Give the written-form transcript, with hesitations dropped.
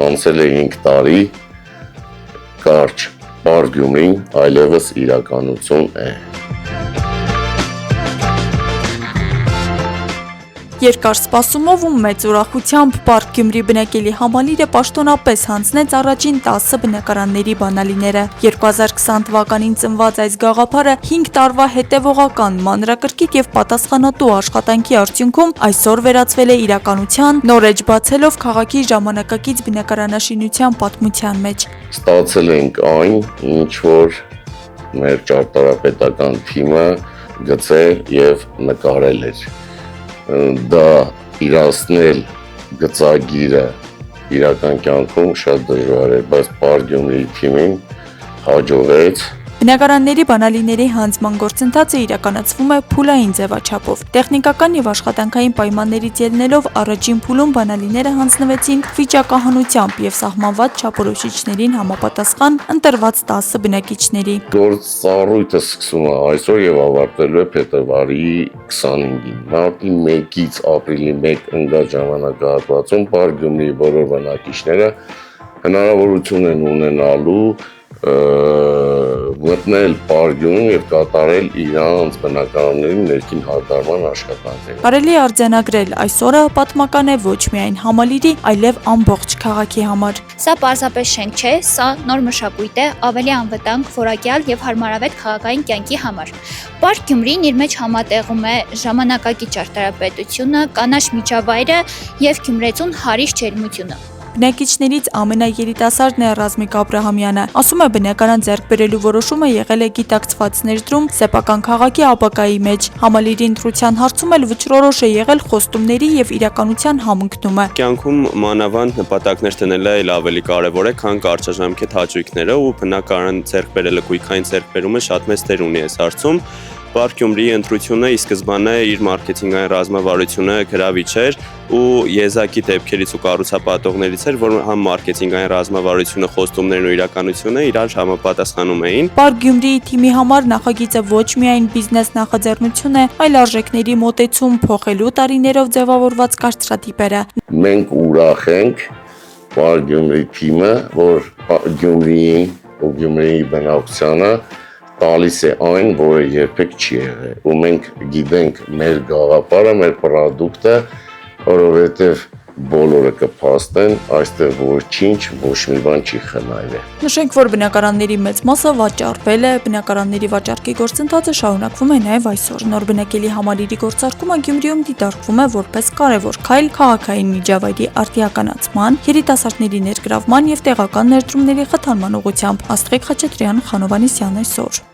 անցել է 5 տարի, կարճ Պարկ Գյումրին այլևս իրականություն է։ Երկար սպասումով ու մեծ ուրախությամբ Պարկ Գյումրի բնակելի համալիրը պաշտոնապես հանձնեց առաջին 10 բնակարանների բանալիները։ 2020 թվականին ծնված այս գաղափարը 5 տարվա հետևողական, մանրակրկիտ եւ պատասխանատու աշխատանքի արդյունքում այսօր վերածվել է իրականության, նոր էջ բացելով քաղաքի ժամանակակից բնակարանաշինության պատմության մեջ։ Ստացել ենք այն, ինչ որ մեր ճարտարապետական թիմը գծել եւ նկարել էր։ Դա իրացնել գծագիրը իրական կյանքում շատ դժվար է, բայց Պարկ Գյումրիի թիմին հաջողեց։ Բնակարանների բանալիների հանձնման գործընթացը իրականացվում է փուլային ձևաչափով։ Տեխնիկական եւ աշխատանքային պայմաններից ելնելով առաջին փուլում բանալիները հանձնվեցին վիճակահանությամբ եւ սահմանված չափորոշիչներին համապատասխան ընտրված 10 բնակիչների։ Գործառույթը սկսվում է այսօր եւ ավարտվելու է փետրվարի 25-ին։ Մարտի 1-ից ապրիլի 1 ընկած ժամանակահատվածում Պարկ Գյումրիի բոլոր բնակիչները հնարավորություն են ունենալու մտնել Պարկ Գյումրի եւ կատարել իրանց բնակարանների ներքին հարդարման աշխատանքները։ Կարելի է արձանագրել այս օրը պատմական է ոչ միայն համալիրի, այլև ամբողջ քաղաքի համար։ Սա պարզապես շենք չէ, սա նոր մշակույթ է, ավելի անվտանգ, որակյալ եւ հարմարավետ քաղաքային կյանքի համար։ Պարկ Գյումրին իր մեջ համատեղում է ժամանակակից ճարտարապետությունը, կանաչ միջավայրը եւ գյումրեցուն հարիշ ջերմությունը։ Բնակիչներից ամենաերիտասարդն է Ռազմիկ Աբրահամյանը։ Ասում է, բնակարան ձեռք բերելու որոշումը եղել է գիտակցված ներդրում սեփական քաղաքի ապագայի մեջ։ Համալիրի ընտրության հարցում էլ վճռորոշ է եղել խոստումների եւ իրականության համընկնումը։ Կյանքում մանավանդ նպատակներ դնելը այլ ավելի կարևոր է, քան կարճաժամկետ հաճույքները, ու բնակարան ձեռք բերելը, գույքային ձեռքբերումը շատ մեծ դեր ունի այս հարցում։ Պարկ Գյումրիի ընտրությունը ի սկզբանե իր մարքեթինգային ռազմավարությունը գրավիչ էր ու եզակի դեպքերից ու կառուցապատողներից էր, որ համ մարքեթինգային ռազմավարությունը, խոստումներն ու իրականությունը իրար համապատասխանում էին։ Պարկ Գյումրիի թիմի համար նախագիծը ոչ միայն բիզնես նախաձեռնություն է, այլ արժեքների մոտեցում, փոխելու տարիներով ձևավորված կարծրատիպերը։ Մենք ուրախ ենք Պարկ Գյումրիի թիմը, որ Գյումրիին ու Գյումրիի բնակչությանը տալիս է այն, որը երբեք չի եղել, ու մենք գիտենք մեր գաղափարը, մեր պրոդուկտը, որովհետև բոլորը կփաստեն, այստեղ ոչինչ, ոչ մի բան չի խնայվել։ Նշենք, որ բնակարանների մեծ մասը վաճառվել է, բնակարանների վաճառքի գործընթացը շարունակվում է նաև այսօր։ Նոր բնակելի համալիրի գործարկումը Գյումրիում դիտարկվում է որպես կարևոր քայլ քաղաքային միջավայրի արդիականացման, երիտասարդների ներգրավման եւ տեղական ներդրումների խթանման ուղղությամբ։ Աստղիկ Խաչատրյան, Խանովանեսյան այսօր։